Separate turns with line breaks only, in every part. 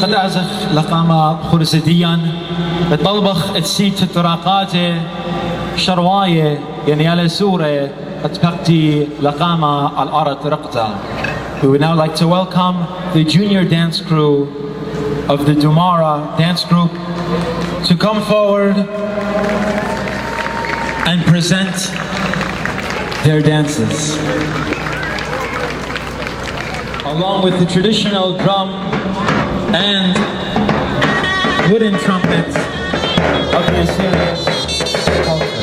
قد أعزف لقامة خرسديا الطلبخ تسيت تراقاتي شرواية يعني على سورة قد بقتي لقامة الأرض رقتا. We would now like to welcome the junior dance crew of the Dumara dance group to come forward and present their dances, along with the traditional drum and wooden trumpets of the Assyrian culture.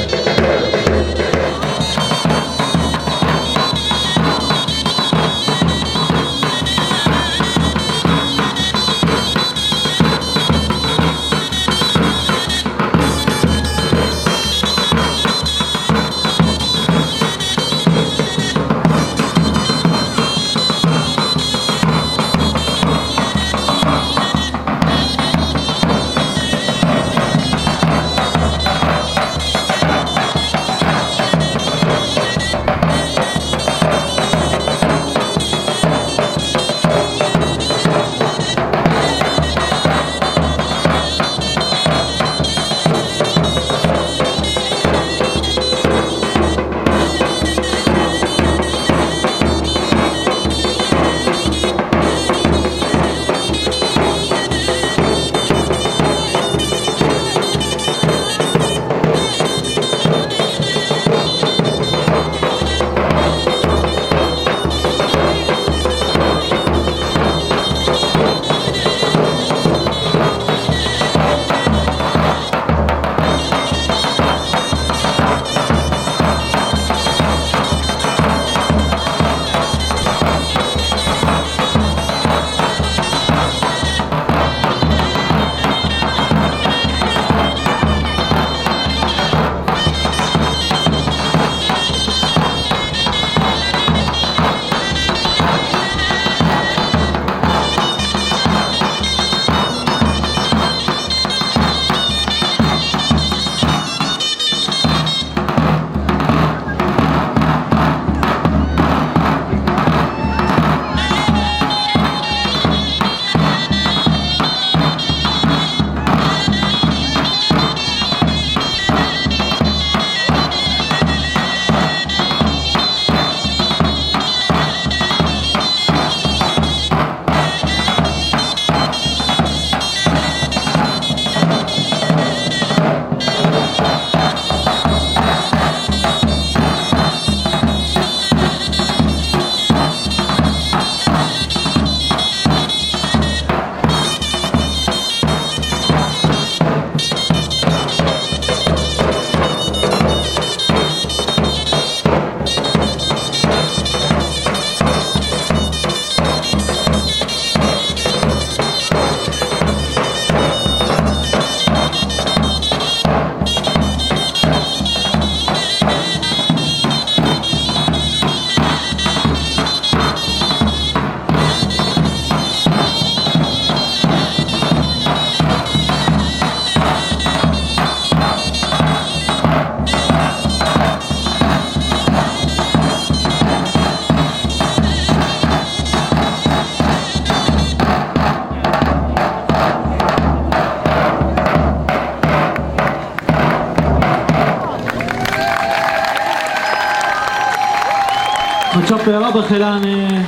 رابا خلاني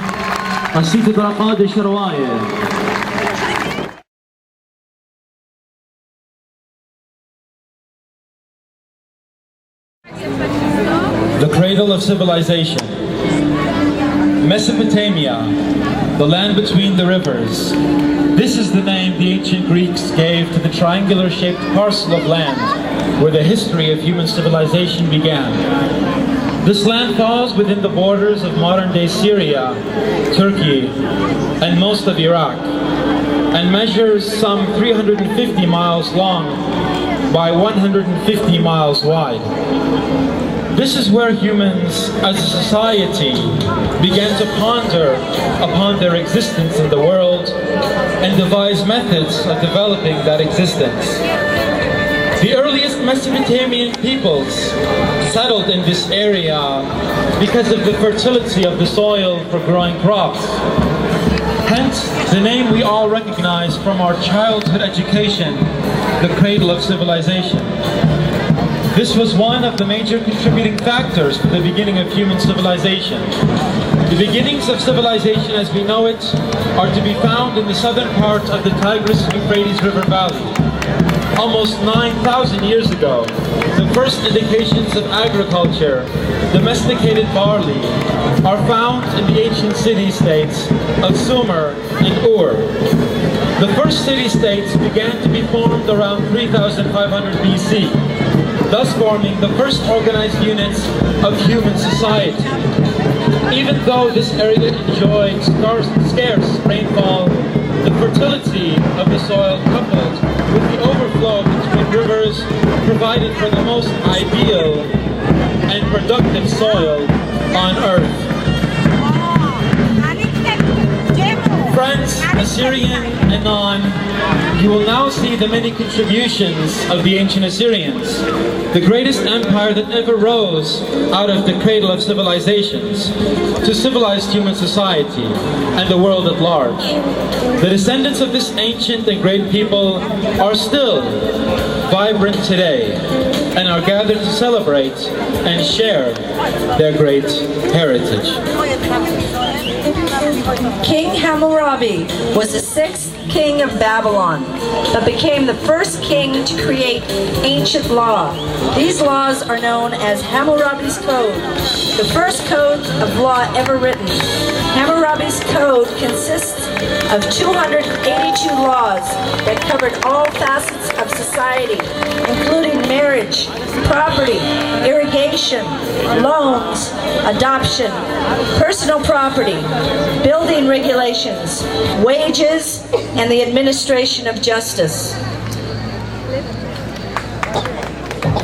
قصيدة برقاد شرواية.
The cradle of civilization. Mesopotamia, the land between the rivers. This is the name the ancient Greeks gave to the triangular-shaped parcel of land where the history of human civilization began. This land falls within the borders of modern-day Syria, Turkey, and most of Iraq, and measures some 350 miles long by 150 miles wide. This is where humans, as a society, began to ponder upon their existence in the world and devise methods of developing that existence. The earliest Mesopotamian peoples settled in this area because of the fertility of the soil for growing crops. Hence, the name we all recognize from our childhood education, the cradle of civilization. This was one of the major contributing factors to the beginning of human civilization. The beginnings of civilization as we know it are to be found in the southern part of the Tigris-Euphrates River Valley. Almost 9,000 years ago, the first indications of agriculture, domesticated barley, are found in the ancient city-states of Sumer and Ur. The first city-states began to be formed around 3,500 BC, thus forming the first organized units of human society. Even though this area enjoyed scarce rainfall, the fertility of the soil coupled with the overflow between rivers provided for the most ideal and productive soil on earth. Friends, Assyrian and non, you will now see the many contributions of the ancient Assyrians, the greatest empire that ever rose out of the cradle of civilizations to civilized human society and the world at large. The descendants of this ancient and great people are still vibrant today and are gathered to celebrate and share their great heritage.
King Hammurabi was the sixth king of Babylon, but became the first king to create ancient law. These laws are known as Hammurabi's Code, the first code of law ever written. Hammurabi's Code consists of 282 laws that covered all facets of society, including marriage, property, irrigation, loans, adoption, personal property, building regulations, wages, and the administration of justice.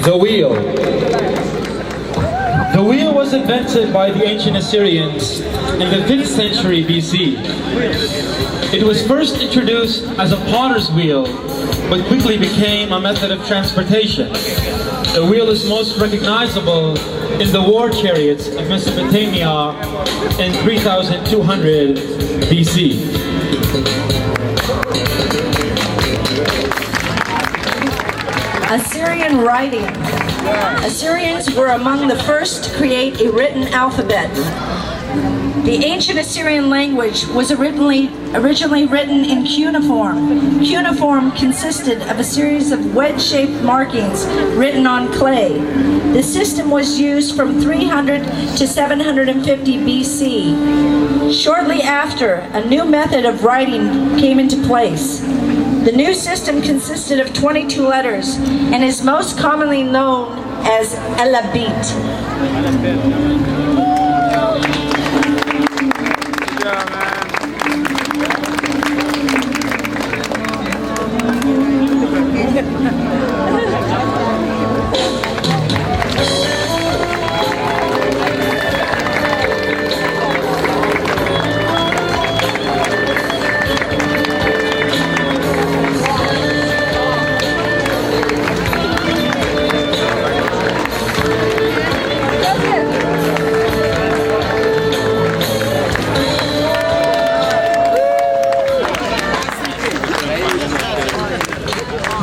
The wheel. The wheel was invented by the ancient Assyrians in the 5th century BC. It was first introduced as a potter's wheel, but quickly became a method of transportation. The wheel is most recognizable in the war chariots of Mesopotamia in 3200 BC.
Assyrian writing. Assyrians were among the first to create a written alphabet. The ancient Assyrian language was originally written in cuneiform. Cuneiform consisted of a series of wedge-shaped markings written on clay. The system was used from 300 to 750 BC. Shortly after, a new method of writing came into place. The new system consisted of 22 letters and is most commonly known as alphabet.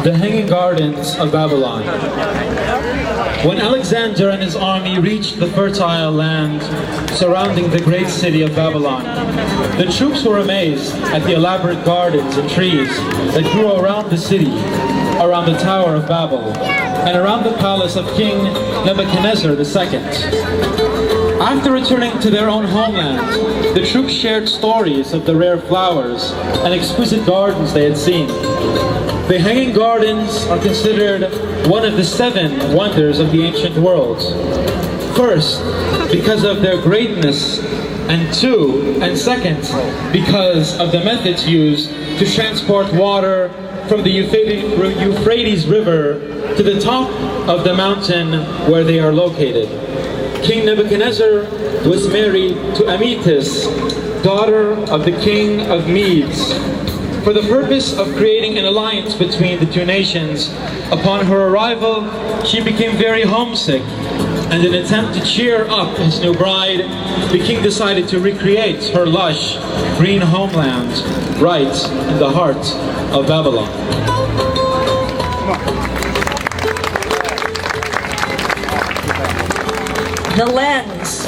The Hanging Gardens of Babylon. When Alexander and his army reached the fertile land surrounding the great city of Babylon, the troops were amazed at the elaborate gardens and trees that grew around the city, around the Tower of Babel, and around the palace of King Nebuchadnezzar II. After returning to their own homeland, the troops shared stories of the rare flowers and exquisite gardens they had seen. The Hanging Gardens are considered one of the 7 wonders of the ancient world. First, because of their greatness, and second, because of the methods used to transport water from the Euphrates River to the top of the mountain where they are located. King Nebuchadnezzar was married to Amytis, daughter of the king of Medes. For the purpose of creating an alliance between the two nations, upon her arrival, she became very homesick And in an attempt to cheer up his new bride, the king decided to recreate her lush, green homeland right in the heart of Babylon.
The lens.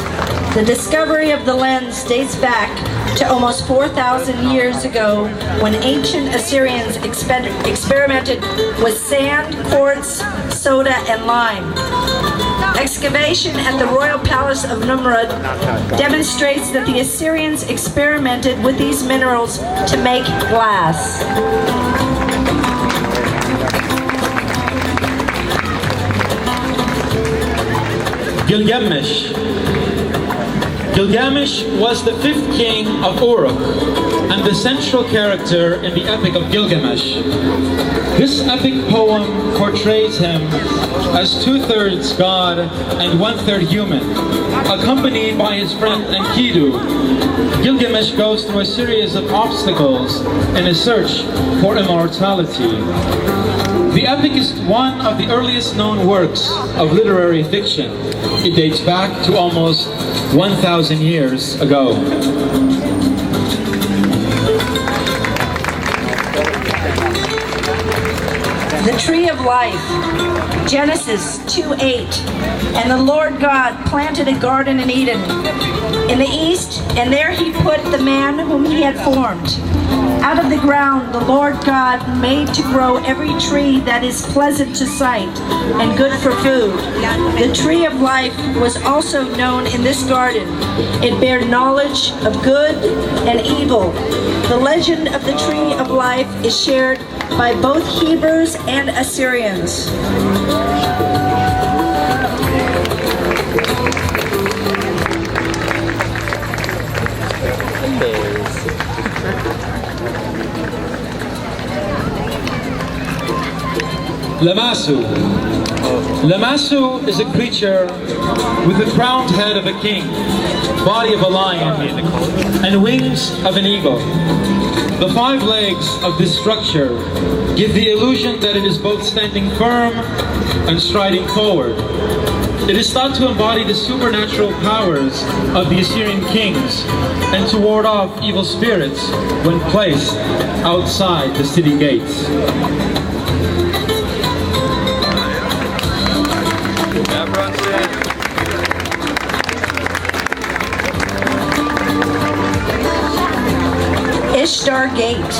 The discovery of the lens dates back to almost 4,000 years ago when ancient Assyrians experimented with sand, quartz, soda, and lime. Excavation at the royal palace of Nimrud demonstrates that the Assyrians experimented with these minerals to make glass.
Gilgamesh. Gilgamesh was the 5th king of Uruk and the central character in the Epic of Gilgamesh. This epic poem portrays him as 2/3 god and 1/3 human. Accompanied by his friend Enkidu, Gilgamesh goes through a series of obstacles in his search for immortality. The epic is one of the earliest known works of literary fiction. It dates back to almost 1,000 years ago.
The tree of life. Genesis 2:8. And the Lord God planted a garden in Eden in the east, and there he put the man whom he had formed. Out of the ground the Lord God made to grow every tree that is pleasant to sight and good for food. The tree of life was also known in this garden. It bare knowledge of good and evil. The legend of the tree of life is shared by both Hebrews and Assyrians.
Lamassu. Lamassu is a creature with the crowned head of a king, body of a lion, and wings of an eagle. The 5 legs of this structure give the illusion that it is both standing firm and striding forward. It is thought to embody the supernatural powers of the Assyrian kings and to ward off evil spirits when placed outside the city gates.
Ishtar Gate.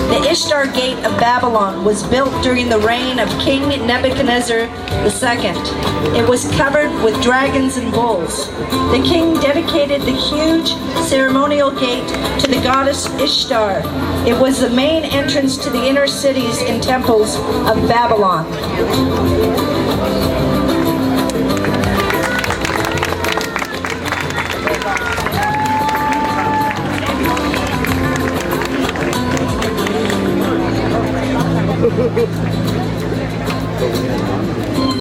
The Ishtar Gate of Babylon was built during the reign of King Nebuchadnezzar II. It was covered with dragons and bulls. The king dedicated the huge ceremonial gate to the goddess Ishtar. It was the main entrance to the inner cities and temples of Babylon.